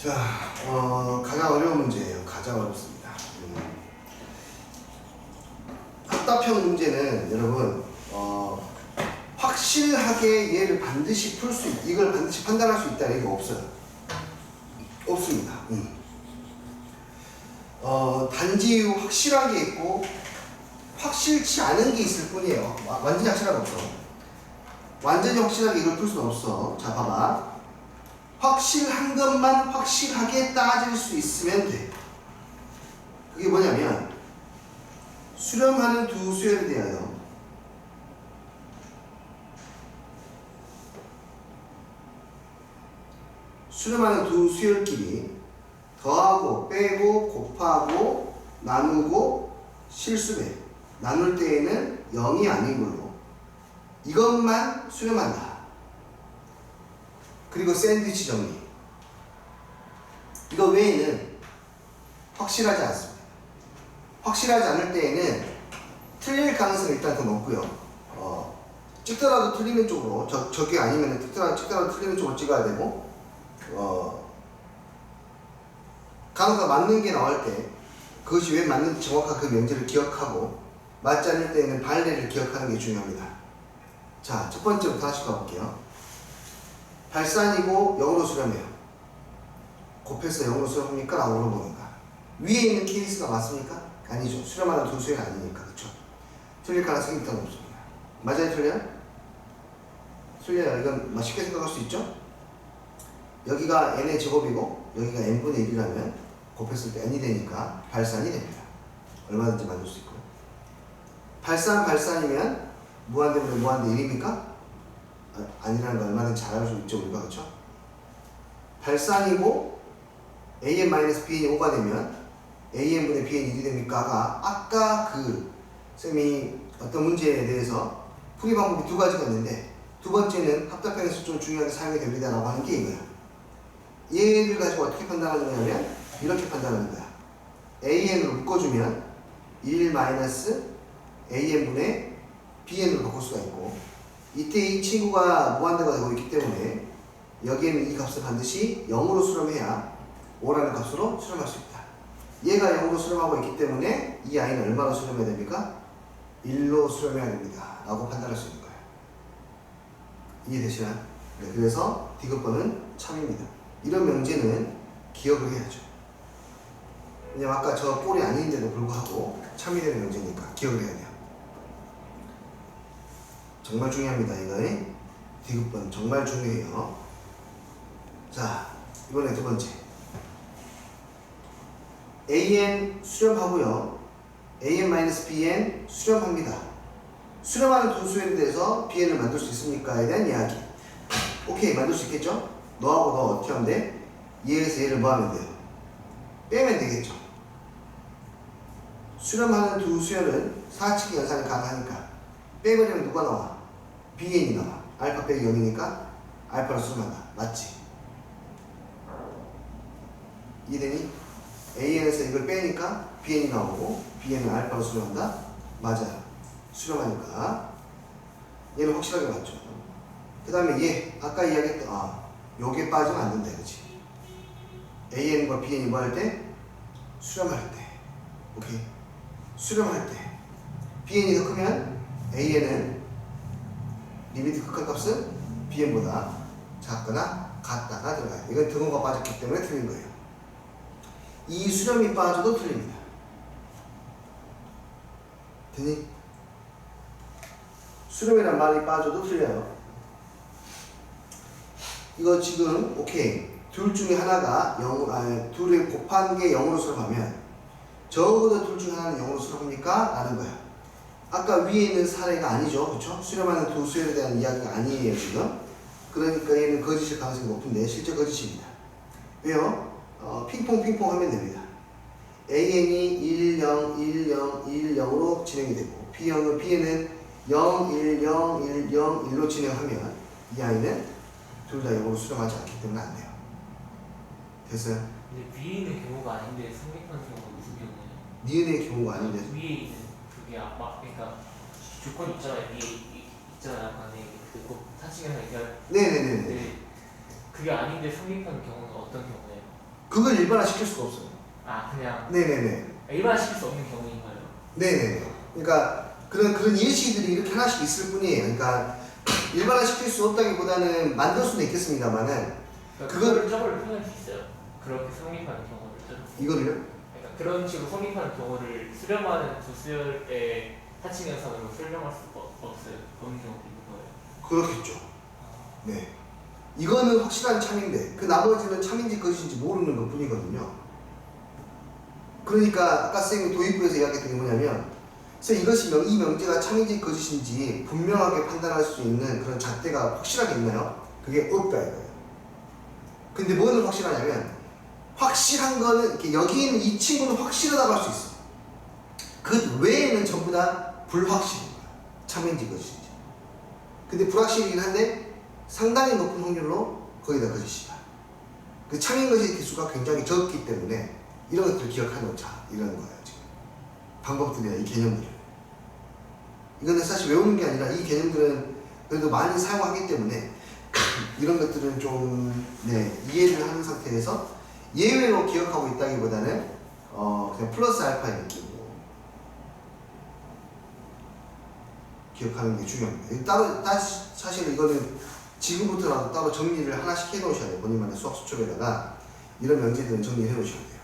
자, 가장 어려운 문제예요. 가장 어렵습니다. 합답형 문제는 여러분 확실하게 얘를 반드시 풀 수 이걸 반드시 판단할 수 있다 이거 없어요. 없습니다. 단지 확실하게 있고 확실치 않은 게 있을 뿐이에요. 완전히 확실하게 없어. 완전히 확실하게 이걸 풀 수는 없어. 자, 봐봐. 확실한 것만 확실하게 따질 수 있으면 돼. 그게 뭐냐면 수렴하는 두 수열에 대하여 수렴하는 두 수열끼리 더하고 빼고 곱하고 나누고 실수배 나눌 때에는 0이 아닌 걸로 이것만 수렴한다. 그리고 샌드위치 정리. 이거 외에는 확실하지 않습니다. 확실하지 않을 때에는 틀릴 가능성이 일단 더 높고요. 찍더라도 틀리는 쪽으로 저게 아니면 찍더라도 틀리는 쪽으로 찍어야 되고 간호가 맞는 게 나올 때 그것이 왜 맞는지 정확하게 그 명제를 기억하고 맞지 않을 때에는 발레를 기억하는 게 중요합니다. 자, 첫 번째부터 다시 가볼게요. 발산이고 0으로 수렴해요. 곱해서 0으로 수렴합니까? 라고 물어보는가. 위에 있는 케이스가 맞습니까? 아니죠. 수렴하는 두 수열이 아니니까. 그쵸? 틀릴 가능성이 일단 없습니다. 맞아요? 틀려요? 틀려요. 이건 쉽게 생각할 수 있죠? 여기가 n의 제곱이고 여기가 n분의 1이라면 곱했을 때 n이 되니까 발산이 됩니다. 얼마든지 만들 수 있고요. 발산이면 무한대분의 무한대 1입니까? 아니라는 걸 얼마든지 잘 알 수 있죠, 우리가. 그렇죠? 발산이고 an-bn이 5가 되면 an분의 bn이 1이 됩니까? 아까 그 쌤이 어떤 문제에 대해서 풀이 방법이 두 가지가 있는데 두 번째는 합답형에서 좀 중요하게 사용이 됩니다 라고 하는 게 이거야. 얘를 가지고 어떻게 판단하는 거냐면 이렇게 판단하는 거야. an으로 묶어주면 1-an분의 bn으로 바꿀 수가 있고 이때 이 친구가 무한대가 되고 있기 때문에 여기에는 이 값을 반드시 0으로 수렴해야 5라는 값으로 수렴할 수 있다. 얘가 0으로 수렴하고 있기 때문에 이 아이는 얼마로 수렴해야 됩니까? 1로 수렴해야 됩니다 라고 판단할 수 있는 거예요. 이해되시나요? 네, 그래서 디귿번은 참입니다. 이런 명제는 기억을 해야죠. 왜냐면 아까 저 꼴이 아닌데도 불구하고 참이 되는 명제니까 기억을 해야 돼요. 정말 중요합니다. 이거 디귿번 정말 중요해요. 자, 이번에 두 번째 an 수렴하고요. an-bn 수렴합니다. 수렴하는 두 수열에 대해서 bn을 만들 수 있습니까에 대한 이야기. 오케이, 만들 수 있겠죠? 너하고 너 어떻게 하면 돼? 얘에서 얘를 뭐 하면 돼요? 빼면 되겠죠. 수렴하는 두 수열은 사측 연산이 가능하니까 빼버리면 누가 나와? bn이 나와. 알파 빼기 0이니까 알파로 수렴한다. 맞지? 이해되니? an에서 이걸 빼니까 bn이 나오고 bn은 알파로 수렴한다? 맞아요. 수렴하니까 얘는 확실하게 맞죠. 그 다음에 얘 아까 이야기했던 요게 빠지면 안 된다. 그치? an과 bn이 뭐 할 때? 수렴할 때. 오케이? 수렴할 때 bn이 더 크면 an은 리미트 극한값은 bn보다 작거나 같다가 들어가요. 이건 등호가 빠졌기 때문에 틀린 거예요. 이 수렴이 빠져도 틀립니다. 되니? 수렴이란 말이 빠져도 틀려요. 이거 지금 오케이. 둘 중에 하나가 둘을 곱한 게 0으로 수렴하면 적어도 둘 중에 하나는 0으로 수렴합니까? 라는 거야. 아까 위에 있는 사례가 아니죠. 그쵸? 수렴하는 두 수열에 대한 이야기가 아니에요, 지금. 그러니까 얘는 거짓일 가능성이 높은데 실제 거짓입니다. 왜요? 핑퐁 하면 됩니다. an이 1, 0, 1, 0, 1, 0으로 진행이 되고 bn은 0, 1, 0, 1, 0, 1로 진행하면 이 아이는 둘 다 0으로 수렴하지 않기 때문에 안 돼요. 됐어요? 근데 위에 있는 경우가 아닌데 성립하는 경우가 무슨 경우예요? 니은의 경우가 아닌데 위에 있는 그게 그러니까 조건 있잖아요. 위에 있잖아요. 안에 사칭해서 얘기할. 네네네. 네. 그게 아닌데 성립하는 경우는 어떤 경우예요? 그걸 일반화시킬 수가 없어요. 아 그냥 네네네. 일반화시킬 수 없는 경우인가요? 네네네. 그러니까 그런 예시들이 이렇게 하나씩 있을 뿐이에요. 그러니까 일반화시킬 수 없다기보다는 만들 수는 있겠습니다만은 그거를 저걸 표현할 수 있어요. 그렇게 성립하는 경우를. 이거를요? 그러니까 그런 식으로 성립하는 경우를 수렴하는 두수열의 사칭 현상으로 설명할 수가 없어요. 그런 경우도 있는 거예요. 그렇겠죠. 네. 이거는 확실한 참인데 그 나머지는 참인지 거짓인지 모르는 것 뿐이거든요. 그러니까 아까 선생님이 도입부에서 이야기했던 게 뭐냐면 이것이 이 명제가 참인지 거짓인지 분명하게 판단할 수 있는 그런 잣대가 확실하게 있나요? 그게 없다 이거예요. 근데 뭐는 확실하냐면 확실한 거는 이렇게 여기 있는 이 친구는 확실하다고 할 수 있어. 그 외에는 전부 다 불확실인 거야. 참인지 거짓인지. 근데 불확실이긴 한데 상당히 높은 확률로 거의 다 거짓이다. 그 참인 거짓 개수가 굉장히 적기 때문에 이런 것들을 기억해 놓자 이러는 거예요. 지금 방법들이나 이 개념들을. 이거는 사실 외우는 게 아니라 이 개념들은 그래도 많이 사용하기 때문에 이런 것들은 좀 이해를 하는 상태에서 예외로 기억하고 있다기보다는 그냥 플러스 알파의 느낌으로 기억하는 게 중요합니다. 사실 이거는 지금부터라도 따로 정리를 하나씩 해 놓으셔야 돼요. 본인만의 수학 수첩에다가 이런 명제들은 정리해 놓으셔야 돼요.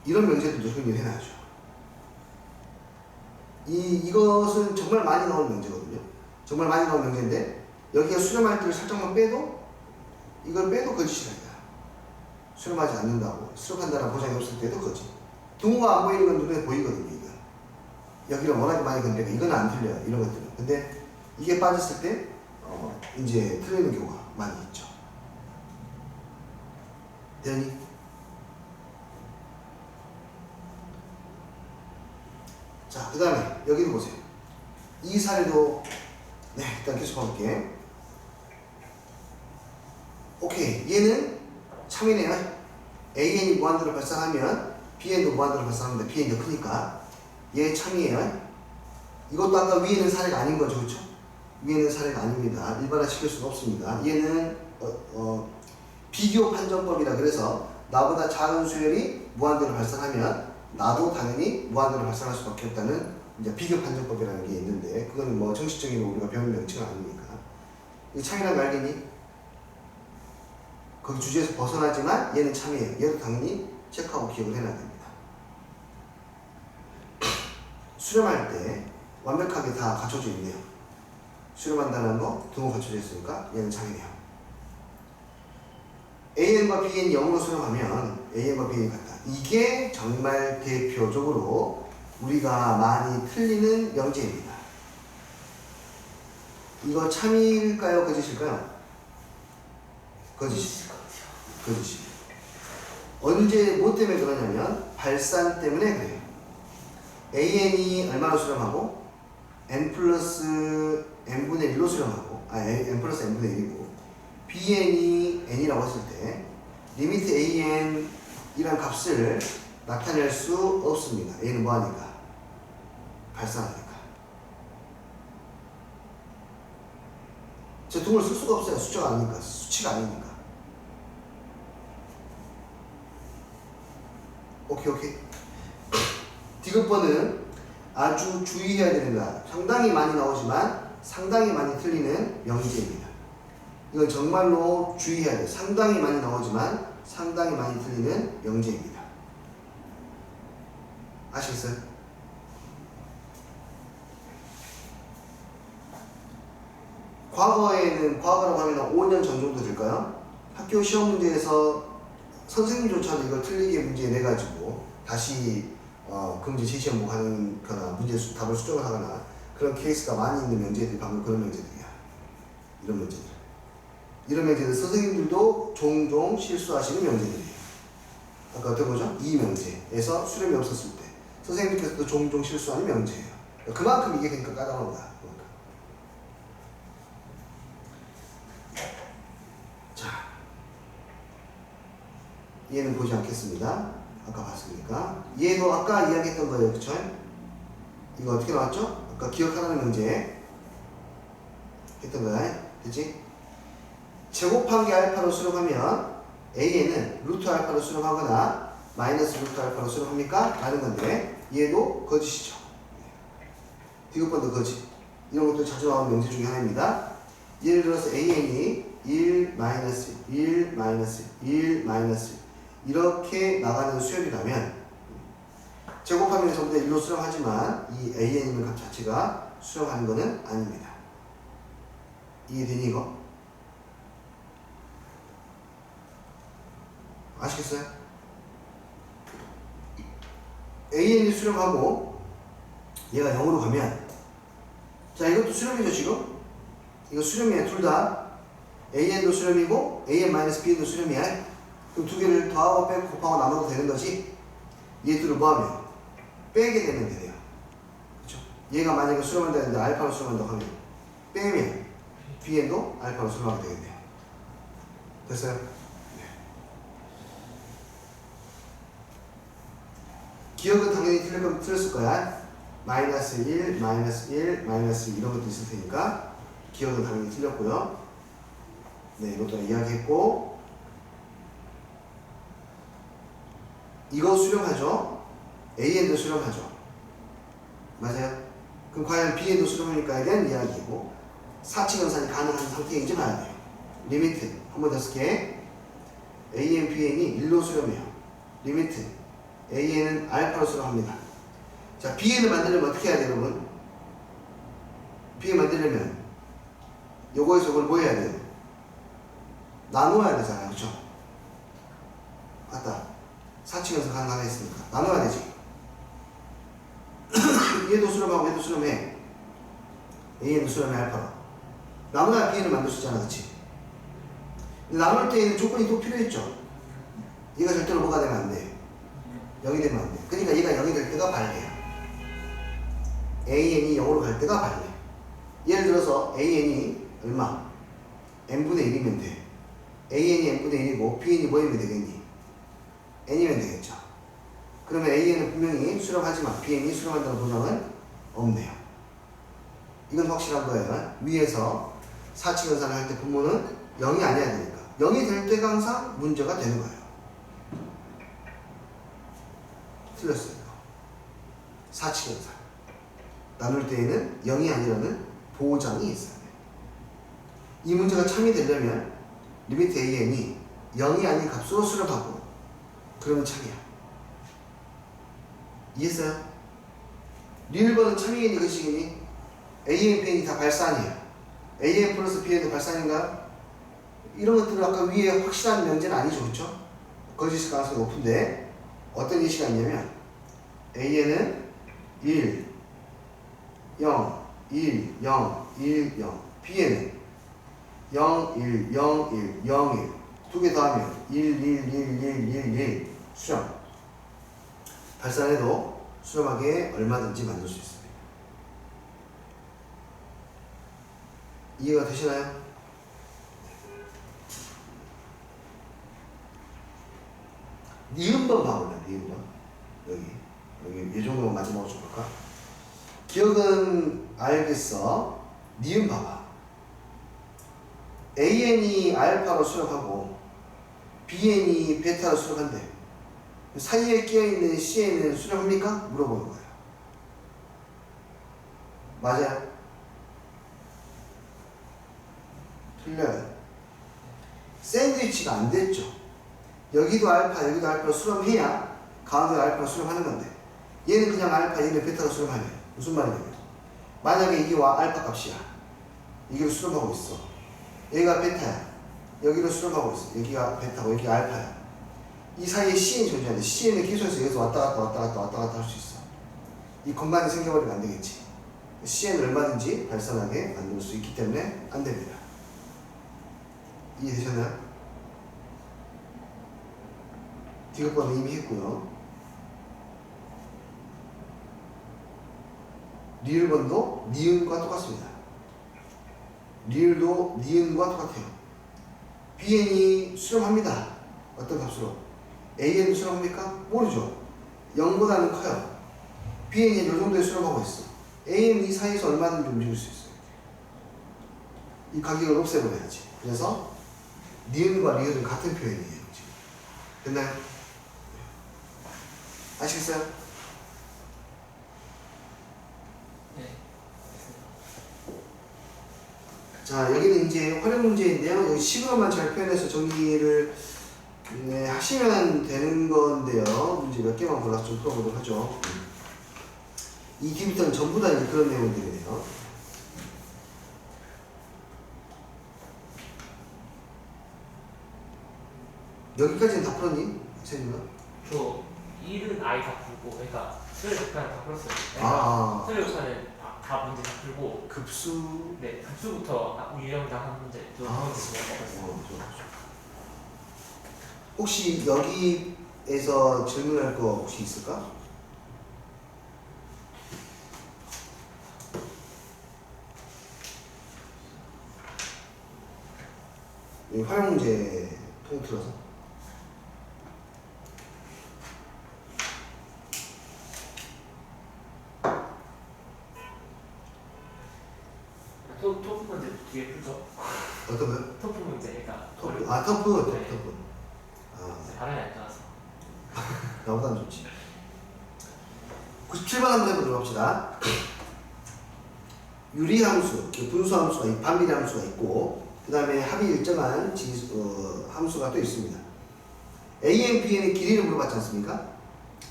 이런 명제들도 정리를 해놔야죠. 이것은 정말 많이 나오는 명제거든요. 정말 많이 나오는 명제인데 여기가 수렴할 때를 살짝만 빼도 이걸 빼도 거짓이랍니다. 수렴하지 않는다고 수렴한다는 보장이 없을 때도 거짓. 등호가 안 보이는 건 눈에 보이거든요. 이거. 여기를 워낙에 많이 건드리니까 이건 안 틀려요. 이런 것들은. 근데 이게 빠졌을 때 이제 틀리는 경우가 많이 있죠. 대현이? 자, 그 다음에 여기도 보세요. 이 사례도 일단 계속 가볼게. 오케이, 얘는 참이네요. AN이 무한대로 발생하면 BN도 무한대로 발생합니다. BN이 더 크니까 얘 참이에요. 이것도 아까 위에는 사례가 아닌 거죠, 그렇죠? 위에는 사례가 아닙니다. 일반화 시킬 수가 없습니다. 얘는 비교 판정법이라 그래서 나보다 작은 수열이 무한대로 발생하면 나도 당연히 무한대로 발생할 수밖에 없다는 이제 비교 판정법이라는 게 있는데 그건 뭐 정식적인 우리가 배운 명칭은 아니니까. 이 참이라는 거 알겠니? 거기 주제에서 벗어나지만 얘는 참이에요. 얘도 당연히 체크하고 기억을 해놔야 됩니다. 수렴할 때 완벽하게 다 갖춰져 있네요. 수렴한다는 거 등호 갖춰져 있으니까 얘는 참이네요. AN과 BN이 0으로 수렴하면 AN과 BN이 같다. 이게 정말 대표적으로 우리가 많이 틀리는 명제입니다. 이거 참일까요? 거짓일까요? 거짓이. 거짓이. 언제, 뭐 때문에 그러냐면 발산 때문에 그래요. AN이 얼마로 수렴하고 N 플러스 N분의 1로 수렴하고 N 플러스 N분의 1이고 BN이 N이라고 했을 때 리미트 AN 이란 값을 나타낼 수 없습니다. A는 뭐하니까? 발산하니까. 저 등을 쓸 수가 없어요. 숫자가 아니니까. 수치가 아니니까. 오케이. 디귿번은 아주 주의해야 됩니다. 상당히 많이 나오지만 상당히 많이 틀리는 명제입니다. 이건 정말로 주의해야 돼요. 상당히 많이 나오지만 상당히 많이 틀리는 명제입니다. 아시겠어요? 과거라고 하면 5년 전 정도 될까요? 학교 시험 문제에서 선생님조차도 이걸 틀리게 문제 내가지고 다시 그 문제 재시험 하는 거나 문제 답을 수정을 하거나 그런 케이스가 많이 있는 명제들이 방금 그런 명제들이야. 이런 명제들. 이런 명제들 선생님들도 종종 실수하시는 명제들이에요. 아까 어떤 거죠? 이 명제에서 수렴이 없었을 때 선생님께서도 종종 실수하는 명제예요. 그만큼 이게 그러니까 까다로운 거야. 자, 얘는 보지 않겠습니다. 아까 봤으니까. 얘도 아까 이야기했던 거예요. 그쵸? 이거 어떻게 나왔죠? 아까 기억하라는 문제 했던 거야. 그치? 제곱한 게 알파로 수렴하면 AN은 루트 알파로 수렴하거나 마이너스 루트 알파로 수렴합니까? 라는 건데 얘도 거짓이죠. 디귿번도 거짓. 이런 것도 자주 나오는 명제 중에 하나입니다. 예를 들어서 AN이 1, 마이너스 1, 마이너스 1, 마이너스 이렇게 나가는 수열이라면 제곱하면 전부 다 1로 수렴하지만 이 AN이라는 값 자체가 수렴하는 것은 아닙니다. 이해되니 이거? 아시겠어요? AN이 수렴하고 얘가 0으로 가면 자 이것도 수렴이죠 지금? 이거 수렴이야 둘 다 AN도 수렴이고 AN-BN도 수렴이야. 그럼 두 개를 더하고 빼고 곱하고 나눠도 되는 거지. 얘 둘을 뭐하면 빼게 되면 돼요. 그렇죠? 얘가 만약에 수렴한다 했는데 알파로 수렴한다고 하면 빼면 BN도 알파로 수렴하게 되겠네요. 됐어요? 네. 기억은 당연히 틀릴 거면 틀렸을 거야. 마이너스 1, 마이너스 1, 마이너스 2 이런 것도 있을 테니까 기억은 당연히 틀렸고요. 네, 이것도 이야기했고 이거 수렴하죠? AN도 수렴하죠? 맞아요? 그럼 과연 BN도 수렴하니까에 대한 이야기이고 사칙연산이 가능한 상태인지 봐야 돼요. 리미트 한 번 더 쓸게. AN, BN이 1로 수렴해요. 리미트 AN은 알파로 수렴합니다. 자, BN을 만들려면 어떻게 해야 돼요, 여러분? BN 만들려면 요거에서 이걸 뭐 해야 돼요? 나눠야 되잖아요, 그쵸? 맞다. 사칙연산 가능하겠습니까? 나눠야 되지. 얘도 수렴하고 얘도 수렴해. AN도 수렴해 알파로. 나눠야 BN을 만들 수 있잖아, 그치? 근데 나눌 때에는 조건이 또 필요했죠. 얘가 절대로 뭐가 되면 안 돼. 0이 되면 안 돼. 그러니까 얘가 0이 될 때가 발레야. AN이 0으로 갈 때가 발레. 예를 들어서 AN이 얼마? n분의 1이면 돼. AN이 n분의 1이고 BN이 뭐이면 되겠니? n이면 되겠죠. 그러면 AN은 분명히 수렴하지만 BN이 수렴한다는 보장은 없네요. 이건 확실한 거예요. 위에서 사칙연산을 할 때 분모는 0이 아니어야 되니까 0이 될 때가 항상 문제가 되는 거예요. 틀렸어요. 사칙연산 나눌 때에는 0이 아니라는 보장이 있어야 돼요. 이 문제가 참이 되려면 리미트 AN이 0이 아닌 값으로 수렴하고 그러면 참이야. 이해했어요? 리을번은 참이겠니 그식이니? AN, BN이 다 발산이에요. AN 플러스 BN도 발산인가요? 이런 것들은 아까 위에 확실한 명제는 아니죠, 그렇죠? 거짓일 가능성이 높은데 어떤 예시가 있냐면 AN은 1, 0, 1, 0, 1, 0 BN은 0, 1, 0, 1, 0, 1 두 개 더하면 1, 1, 1, 1, 1, 1 수렴 발산해도 수렴하게 얼마든지 만들 수 있습니다. 이해가 되시나요? 니은번 봐볼래, 니은번. 여기 이 정도만 마지막으로 줘볼까? 기억은 알겠어. 니은 봐봐. AN이 알파로 수렴하고 BN이 베타로 수렴한대. 사이에 끼어있는 CN은 수렴합니까? 물어보는 거예요. 맞아요? 틀려요. 샌드위치가 안 됐죠. 여기도 알파, 여기도 알파로 수렴해야 가운데 알파로 수렴하는 건데 얘는 그냥 알파, 얘는 베타로 수렴하네. 무슨 말이냐면 만약에 이게 알파 값이야. 여기로 수렴하고 있어. 여기가 베타야. 여기로 수렴하고 있어. 여기가 베타고 여기가 알파야. 이 사이에 CN이 존재하는데 CN은 계속해서 여기서 왔다 갔다 할 수 있어. 이 공간이 생겨버리면 안 되겠지. CN을 얼마든지 발산하게 만들 수 있기 때문에 안 됩니다. 이해되셨나요? 디귿번은 이미 했고요. 리을번도 니은과 똑같습니다. 리을도 니은과 똑같아요. BN이 수렴합니다. 어떤 값으로? AN이 수렴합니까? 모르죠. 0보다는 커요. BN이 이 정도에 수렴하고 있어. AN은 이 사이에서 얼마든지 움직일 수 있어요. 이 가격을 없애버려야지. 그래서 니은과 리을은 같은 표현이에요. 지금. 됐나요? 아시겠어요? 네. 알겠습니다. 자, 여기는 이제 활용 문제인데요. 여기 식으로만 잘 표현해서 정리를 하시면 되는 건데요. 문제 몇 개만 골라서 좀 풀어보도록 하죠. 이 뒤부터는 전부 다 이제 그런 내용들이네요. 여기까지는 다 풀었니? 세준아? 저 1은 아예 다 풀고, 그러니까 수열 역할은 다 풀었어요. 그러니까 아, 수열 역할은 다 문제 다 풀고, 급수. 네, 급수부터 유형당 한 문제, 두 문제 지금 풀었어요. 좋아. 혹시 여기에서 질문할 거 혹시 있을까? 여기 활용 문제 통틀어서. 토프 문제 뒤에 풀죠? 어떤 거요? 토프 문제, 그러니까 터프. 아, 터프. 네. 터프. 아, 발음이 안 좋아서. 나보다는 좋지. 97번 한번 해보도록 합시다. 유리함수, 분수함수가, 반비례함수가 있고, 그 다음에 합이 일정한 함수가 또 있습니다. AN, BN의 길이를 물어봤지 않습니까?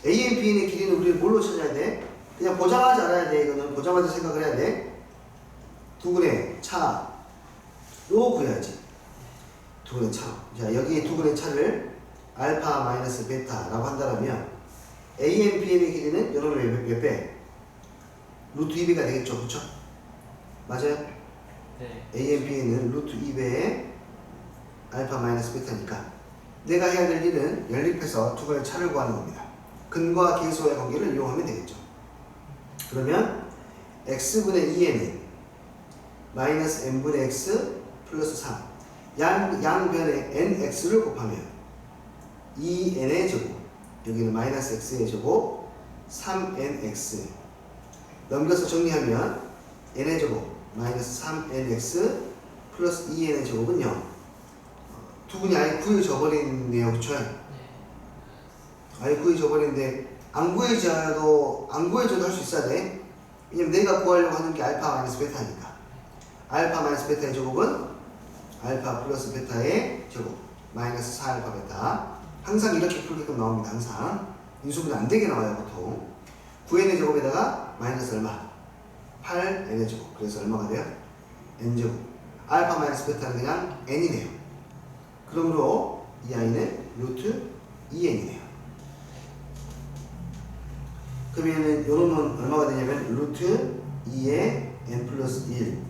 AN, BN의 길이는 우리는 뭘로 찾아야 돼? 그냥 보자마자 알아야 돼. 이거는 보자마자 생각을 해야 돼. 두근의 차로 구해야지. 두근의 차. 자, 여기 두근의 차를 알파 마이너스 베타라고 한다면 AN, BN의 길이는 여러분 몇 배? 루트 2배가 되겠죠. 그쵸? 맞아요? 네. AN, BN은 루트 2배의 알파 마이너스 베타니까 내가 해야 될 일은 연립해서 두근의 차를 구하는 겁니다. 근과 계수와의 관계를 이용하면 되겠죠. 그러면 x분의 2n은 마이너스 n분의 x 플러스 3 양변에 nx를 곱하면 2n의 제곱 여기는 마이너스 x의 제곱 3nx 넘겨서 정리하면 n의 제곱 마이너스 3nx 플러스 2n의 제곱은 0 두분이 아예 구해져버리네요. 그쵸? 네. 아예 구해져버리는데 안 구해져도 할 수 있어야 돼. 왜냐면 내가 구하려고 하는 게 알파 마이너스 베타니까. 알파 마이너스 베타의 제곱은 알파 플러스 베타의 제곱 마이너스 4알파 베타. 항상 이렇게 풀게끔 나옵니다. 항상 인수분해 안 되게 나와요. 보통 9n의 제곱에다가 마이너스 얼마? 8n의 제곱. 그래서 얼마가 돼요? n제곱. 알파 마이너스 베타는 그냥 n이네요. 그러므로 이 아이는 루트 2n이네요. 그러면은 요 놈은 얼마가 되냐면 루트 2의 n 플러스 1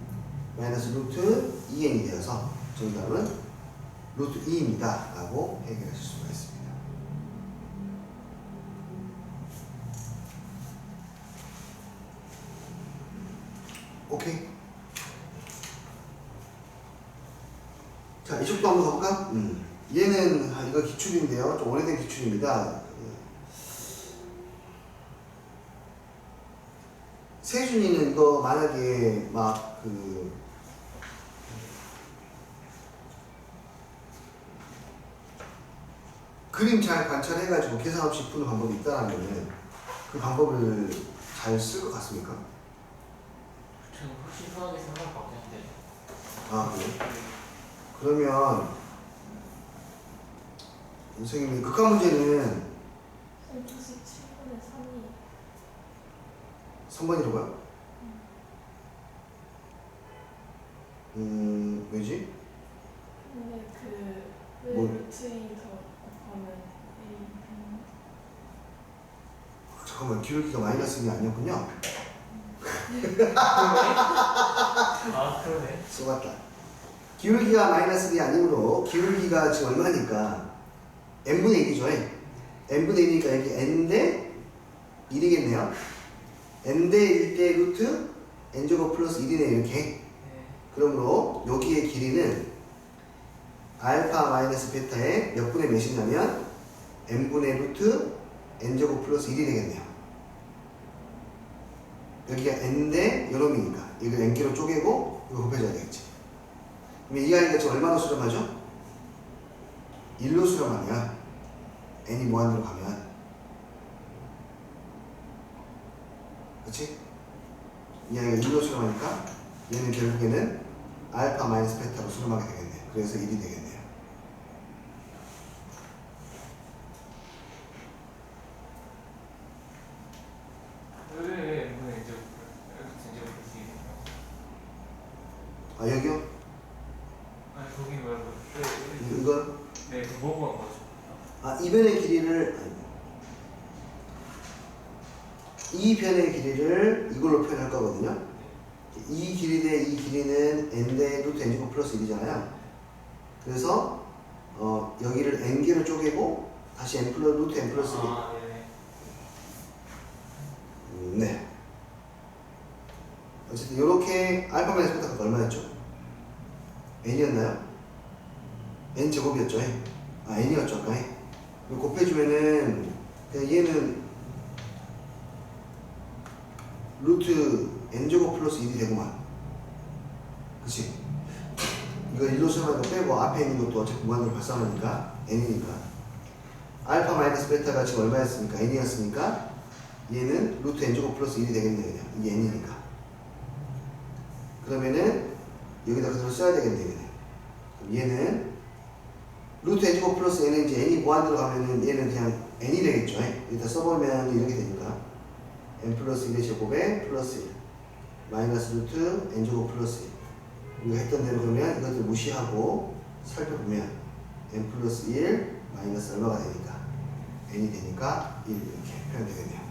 마이너스 루트 2n이 되어서 정답은 루트 2입니다 라고 해결하실 수가 있습니다. 오케이. 자, 이쪽도 한번 가볼까? 얘는 이거 기출인데요. 좀 오래된 기출입니다. 세준이는 이거 만약에 막 그림 잘 관찰해가지고 계산 없이 푸는 방법이 있다라면 그 방법을 잘 쓸 것 같습니까? 저는 훨씬 편하게 생각할 것 같긴 한데. 아, 그래? 그러면 선생님이 극한 문제는 97분의 3이 3번이라고요? 왜지? 근데 왜 뭘? 루트 2 더 곱하면 A, B 잠깐만, 기울기가 마이너스 1이 아니었군요. 아, 그러네. 쏘았다. 기울기가 마이너스 1이 아니므로 기울기가 지금 얼마니까 n분의 1이죠. n분의 1이니까 여기 n 대 1이겠네요. n 대 1 대 루트 n제곱 플러스 1이네 이렇게. 네. 그러므로 여기의 길이는 알파 마이너스 베타의 몇 분의 몇이냐면 n분의 루트 n제곱 플러스 1이 되겠네요. 여기가 n 대 요놈이니까 이걸 n개로 쪼개고 이거 곱해줘야 되겠지. 그럼 이 아이가 지금 얼마로 수렴하죠? 1로 수렴하면 n이 무한대로 가면, 그치? 이 아이가 1로 수렴하니까 얘는 결국에는 알파 마이너스 베타로 수렴하게 되겠네요. 그래서 1이 되겠네요. 왜 문에 이제 볼수 있는 아, 여기요? 아니 거긴 말고 이건? 네, 그 뭐고 한 거죠? 아, 이 변의 길이를, 이 변의 길이를 이걸로 표현할 거거든요. 이 길이 대 이 길이는 n 대 루트 n제곱 플러스 1이잖아요. 그래서 여기를 n개로 쪼개고 다시 n 플러스 루트 n 플러스 1. 아, 네네. 네. 어쨌든 이렇게 알파 마이너스 베타가 얼마였죠? n이었나요? n 제곱이었죠. 아, n이었죠. 아까. 곱해주면은 그냥 얘는 루트 n제곱 플러스 1이 되구만. 그치? 이거 1로 수렴하니까 빼고 앞에 있는 것도 어차피 무한대로 발산하니까 n이니까 알파 마이너스 베타가 지금 얼마였습니까? n이었으니까 얘는 루트 n제곱 플러스 1이 되겠네요. 그냥. 이게 n이니까. 그러면은 여기다 그대로 써야 되겠네요. 그럼 얘는 루트 n제곱 플러스 n은 이제 n이 무한대로 가면은 얘는 그냥 n이 되겠죠. 여기다 써보면 이렇게 되니까 n 플러스 1의 제곱에 플러스 1 마이너스 루트 n제곱 플러스 1 우리가 했던 대로 그러면 이것들 무시하고 살펴보면 n 플러스 1 마이너스 얼마가 되니까 n이 되니까 1 이렇게 표현되겠네요.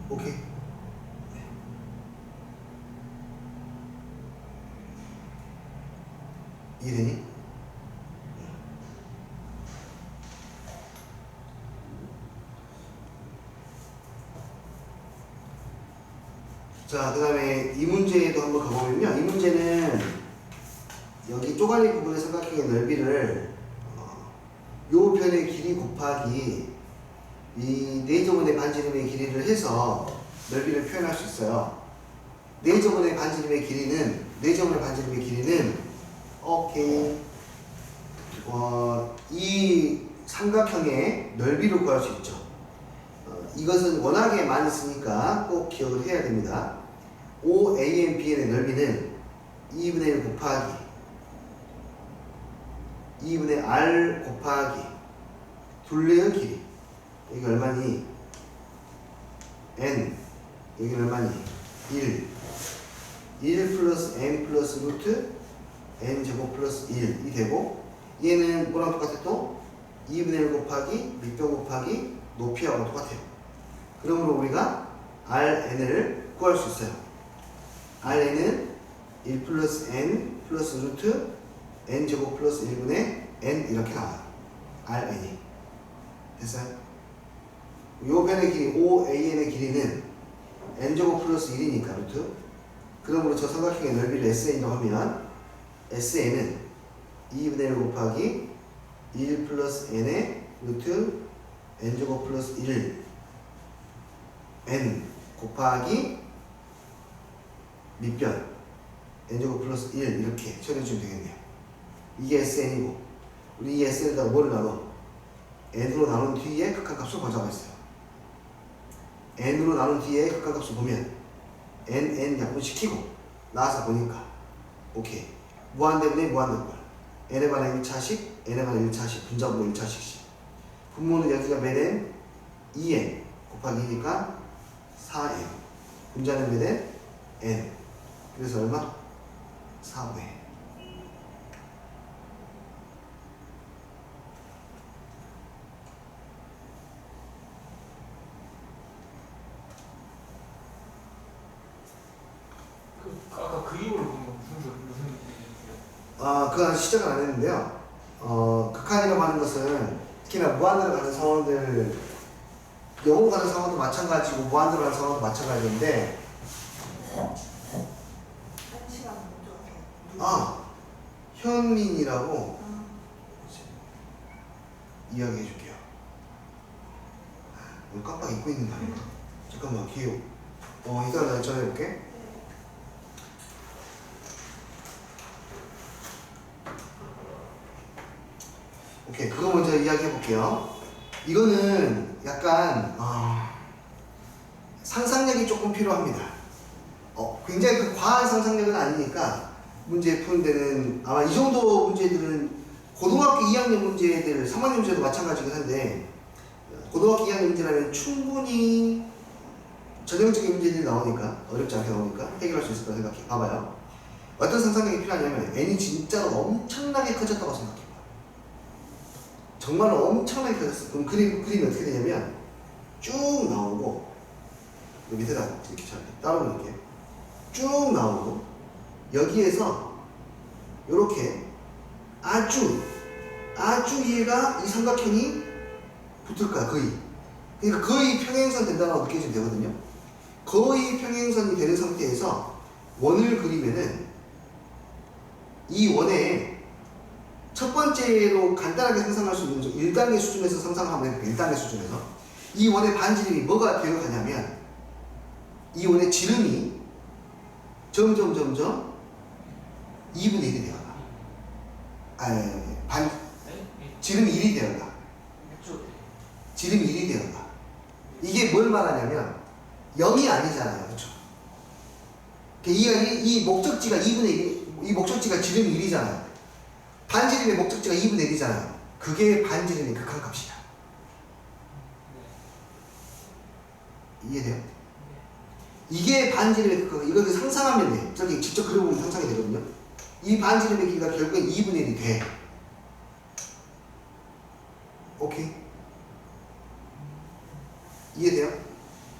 오케이? 네. 이해되니? 자, 그 다음에 이 문제도 한번 가보면요. 이 문제는 여기 쪼가리 부분의 삼각형의 넓이를 요 편의 길이 곱하기 이 네저분의 반지름의 길이를 해서 넓이를 표현할 수 있어요. 네저분의 반지름의 길이는 오케이 이 삼각형의 넓이를 구할 수 있죠. 이것은 워낙에 많이 쓰니까 꼭 기억을 해야 됩니다. OANBN의 넓이는 2분의 1 곱하기 2분의 R 곱하기 둘레의 길이 여기 얼마니? N 여기 얼마니? 1 플러스 N 플러스 루트 N 제곱 플러스 1이 되고 얘는 뭐랑 똑같아 또? 2분의 1 곱하기 밑변 곱하기 높이하고 똑같아요. 그러므로 우리가 Rn을 구할 수 있어요. Rn은 1 플러스 N 플러스 루트 N 제곱 플러스 1분의 N 이렇게 나와요. Rn이. 됐어요? 요 변의 길이 OAN의 길이는 N 제곱 플러스 1이니까 루트. 그러므로 저 삼각형의 넓이를 SN이라고 하면 SN은 2분의 1 곱하기 1 플러스 N의 루트 N 제곱 플러스 1 n 곱하기 밑변 n제곱 플러스 1 이렇게 처리해주면 되겠네요. 이게 SN이고 우리 이 SN에다가 뭐를 나눠? n으로 나눈 뒤에 극한값을 보자고 했어요. n으로 나눈 뒤에 극한값을 보면 n 약분시키고 나와서 보니까 오케이 무한대분의 무한대분 n에 관한 1차식 n에 관한 1차식 분자분의 1차식씩 분모는 여기가 몇 n? 2n 곱하기 2니까 4n 분자는 몇 n? n 그래서 얼마? 4분의 아까 그림으로 본 건 무슨 느낌이세요? 그건 시작은 안 했는데요. 극한이라고 하는 것은 특히나 무한대로 가는 상황들, 영으로 가는 상황도 마찬가지고 무한대로 가는 상황도 마찬가지인데, 현민이라고 이야기해 줄게요. 오늘 깜빡 잊고 있는 거 아니야? 잠깐만, 기호. 이따가 내가 전화해볼게. 오케이. 오케이, 그거 먼저 이야기해 볼게요. 이거는 약간 상상력이 조금 필요합니다. 굉장히 그 과한 상상력은 아니니까 문제 푸는 데는 아마 이 정도 문제들은 고등학교 2학년 문제들, 3학년 문제도 마찬가지긴 한데 고등학교 2학년 문제라면 충분히 전형적인 문제들이 나오니까 어렵지 않게 나오니까 해결할 수 있을 거라 생각해. 봐봐요. 어떤 상상력이 필요하냐면 n이 진짜로 엄청나게 커졌다고 생각해봐. 정말로 엄청나게 커졌어. 그럼 그림이 어떻게 되냐면 쭉 나오고 밑에다 이렇게 잘 따라오게 쭉 나오고 여기에서 이렇게 아주 위에가 이 삼각형이 붙을 거야. 거의. 그러니까 거의 평행선 된다고 느껴지면 되거든요. 거의 평행선이 되는 상태에서 원을 그리면은 이 원에 첫 번째로 간단하게 상상할 수 있는 1단계 수준에서 상상하면 1단계 수준에서 이 원의 반지름이 뭐가 되어 가냐면 이 원의 지름이 점점 2분의 1이 되어가. 지름이 1이 되어가. 지름이 1이 되어가. 이게 뭘 말하냐면 0이 아니잖아요. 그렇죠? 이 목적지가 2분의 1, 이 목적지가 지름이 1이잖아요. 반지름의 목적지가 2분의 1이잖아요. 그게 반지름의 극한값이야. 이해돼요? 이게 반지름의 극한, 이걸 상상하면 돼. 저기 직접 그려보면 상상이 되거든요. 이 반지름의 길이가 결국엔 2분의 1이 돼. 오케이? 이해돼요?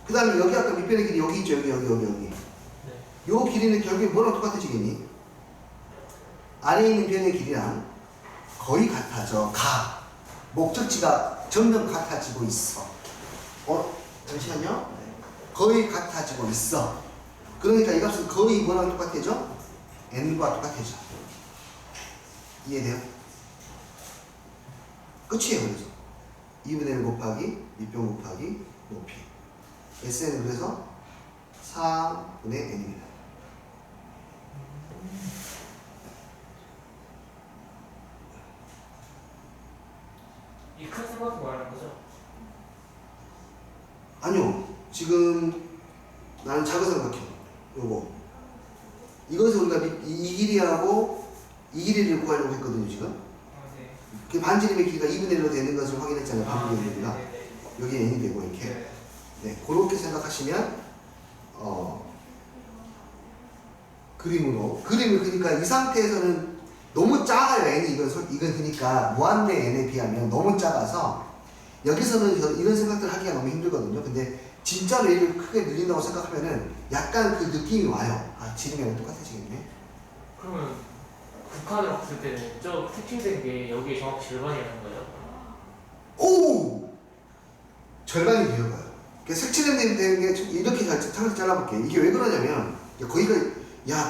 그 다음에 여기 아까 밑변의 길이 여기 있죠. 여기. 요 길이는 결국에 뭐랑 똑같아지겠니? 아래에 있는 변의 길이랑 거의 같아져. 목적지가 점점 같아지고 있어. 잠시만요. 거의 같아지고 있어. 그러니까 이 값은 거의 뭐랑 똑같아져? n과 똑같아져. 이해돼요? 끝이에요. 그래서 2분의 1 곱하기 밑변 곱하기 높이. SN은 그래서 4분의 n입니다. 이 큰 삼각형 말하는 거죠? 아니요. 지금 나는 작은 삼각형. 요거. 이것을 우리가 이 길이하고 이 길이를 구하려고 했거든요. 지금. 네. 그 반지름의 길이가 2분의 1로 되는 것을 확인했잖아요. 반지름의 길이가. 네네네. 여기 n이 되고 이렇게. 네. 네, 그렇게 생각하시면 그림을 그러니까 이 상태에서는 너무 작아요. n이 이건 그러니까 무한대 n에 비하면 너무 작아서 여기서는 이런 생각들 하기가 너무 힘들거든요. 근데 진짜로 얘를 크게 늘린다고 생각하면은 약간 그 느낌이 와요. 지름이랑 똑같아지겠네. 그러면 극한으로 봤을 때는 저 특징된 게 여기에 정확히 절반이라는 거예요? 오! 절반이 되어가요. 색칠되는 게 이렇게 잘 잘라볼게. 이게 왜 그러냐면 거기가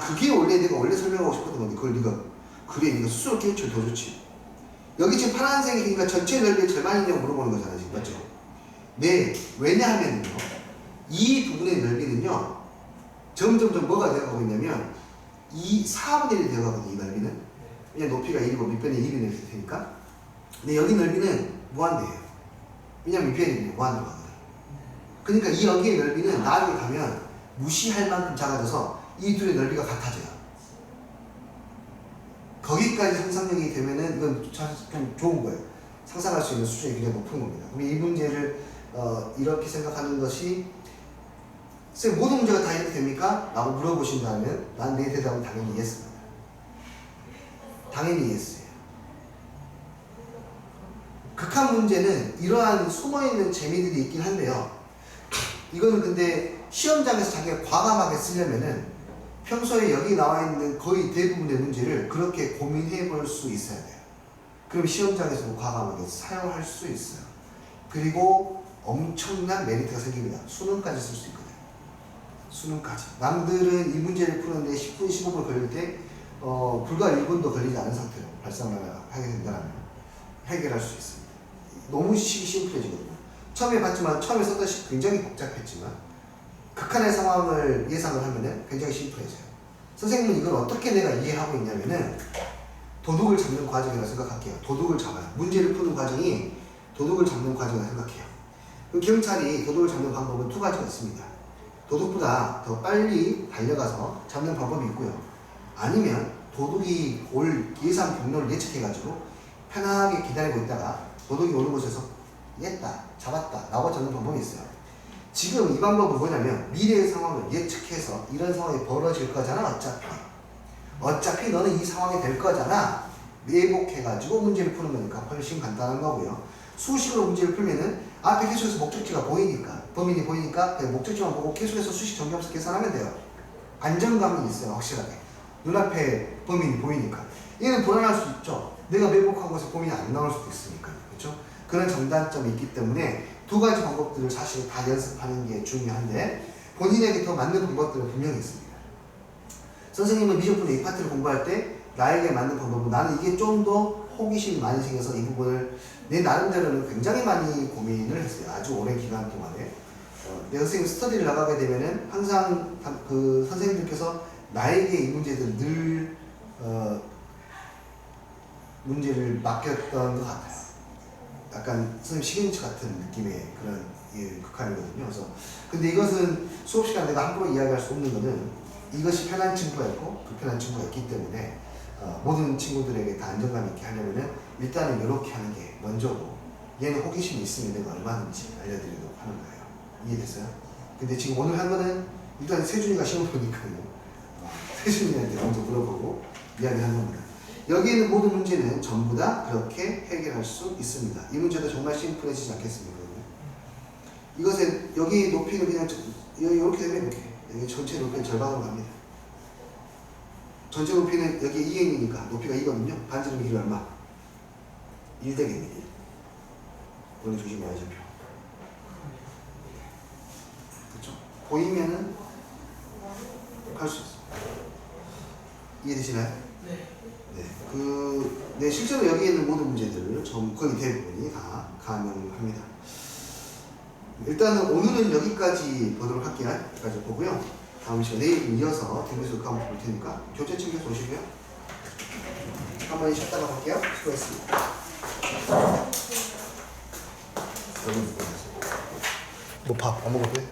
그게 내가 설명하고 싶었던 건데 그걸 네가 스스로 깨우쳐 더 좋지. 여기 지금 파란색이 그러니까 전체 넓이의 절반이냐고 물어보는 거잖아요. 지금 맞죠? 네. 왜냐하면요. 이 부분의 넓이는요. 점점 뭐가 되어가고 있냐면 이 4분의 1이 되어가거든요. 이 넓이는. 왜냐면 높이가 1이고 밑변이 1이 될 테니까. 근데 여기 넓이는 무한대예요. 왜냐면 밑변이 무한대로 가거든요. 그러니까 이 여기의 넓이는 나중에 가면 무시할 만큼 작아져서 이 둘의 넓이가 같아져요. 거기까지 상상력이 되면은 이건 좀 좋은 거예요. 상상할 수 있는 수준이 굉장히 높은 겁니다. 그럼 이 문제를 이렇게 생각하는 것이 쌤 모든 문제가 다 이렇게 됩니까? 라고 물어보신다면 난 내 대답은 당연히 yes입니다. 당연히 yes예요. 극한 문제는 이러한 숨어있는 재미들이 있긴 한데요. 이거는 근데 시험장에서 자기가 과감하게 쓰려면은 평소에 여기 나와 있는 거의 대부분의 문제를 그렇게 고민해 볼 수 있어야 돼요. 그럼 시험장에서도 과감하게 사용할 수 있어요. 그리고 엄청난 메리트가 생깁니다. 수능까지 쓸 수 있거든요. 수능까지. 남들은 이 문제를 푸는데 10분, 15분 걸릴 때 불과 1분도 걸리지 않은 상태로 발상을 하게 된다면 해결할 수 있습니다. 너무 심플해지거든요. 처음에 썼던 시 굉장히 복잡했지만 극한의 상황을 예상을 하면은 굉장히 심플해져요. 선생님은 이걸 어떻게 내가 이해하고 있냐면은 도둑을 잡는 과정이라고 생각할게요. 도둑을 잡아요. 문제를 푸는 과정이 도둑을 잡는 과정이라고 생각해요. 그럼 경찰이 도둑을 잡는 방법은 두 가지가 있습니다. 도둑보다 더 빨리 달려가서 잡는 방법이 있고요. 아니면 도둑이 올 예상 경로를 예측해가지고 편하게 기다리고 있다가 도둑이 오는 곳에서 냈다, 잡았다 라고 잡는 방법이 있어요. 지금 이 방법은 뭐냐면 미래의 상황을 예측해서 이런 상황이 벌어질 거잖아. 어차피 너는 이 상황이 될 거잖아. 예복해가지고 문제를 푸는 거니까 훨씬 간단한 거고요. 수식으로 문제를 풀면은 앞에 계속해서 목적지가 보이니까 범인이 보이니까 그냥 목적지만 보고 계속해서 수식 정리하면서 계산하면 돼요. 안정감이 있어요. 확실하게 눈앞에 범인이 보이니까. 얘는 불안할 수 있죠. 내가 매복한 곳에 범인이 안 나올 수도 있으니까. 그렇죠? 그런 장단점이 있기 때문에 두 가지 방법들을 사실 다 연습하는 게 중요한데 본인에게 더 맞는 방법들은 분명히 있습니다. 선생님은 미적분 A 파트를 공부할 때 나에게 맞는 방법은 나는 이게 좀 더 호기심이 많이 생겨서 이 부분을 내 나름대로는 굉장히 많이 고민을 했어요. 아주 오랜 기간 동안에. 내가 선생님 스터디를 나가게 되면은 항상 그 선생님들께서 나에게 이 문제들 늘 문제를 맡겼던 것 같아요. 약간 선생님 시그니처 같은 느낌의 그런 극한이거든요. 그래서 근데 이것은 수업 시간 내가 함부로 이야기할 수 없는 거는 이것이 편한 친구가 있고 불편한 친구가 있기 때문에 모든 친구들에게 다 안정감 있게 하려면은 일단은 이렇게 하는 게 먼저고 얘는 호기심이 있으면 내가 얼마든지 알려드리도록 하는 거예요. 이해됐어요? 근데 지금 오늘 한 거는 일단 세준이가 시험 보니까요. 세준이한테 먼저 물어보고 이야기하는 겁니다. 여기에 있는 모든 문제는 전부 다 그렇게 해결할 수 있습니다. 이 문제도 정말 심플해지지 않겠습니까? 이것의 여기 높이는 그냥 이렇게 되면 이렇게 여기 전체 높이는 절반으로 갑니다. 전체 높이는 여기 2n이니까 높이가 2거든요. 반지름 길이 얼마? 1 되겠네. 1. 오늘 조심해야 잡혀. 그렇죠? 보이면은 할 수 있어요. 이해되시나요? 네. 실제로 여기에 있는 모든 문제들을 거의 대부분이 다 가능합니다. 일단은 오늘은 여기까지 보도록 할게요. 여기까지 보고요. 다음 시간에 내일 이어서 등비수 한번 볼 테니까 교재 챙겨서 오시고요. 한번 쉬었다가 볼게요. 수고했습니다. 뭐 밥 안 먹어도 돼?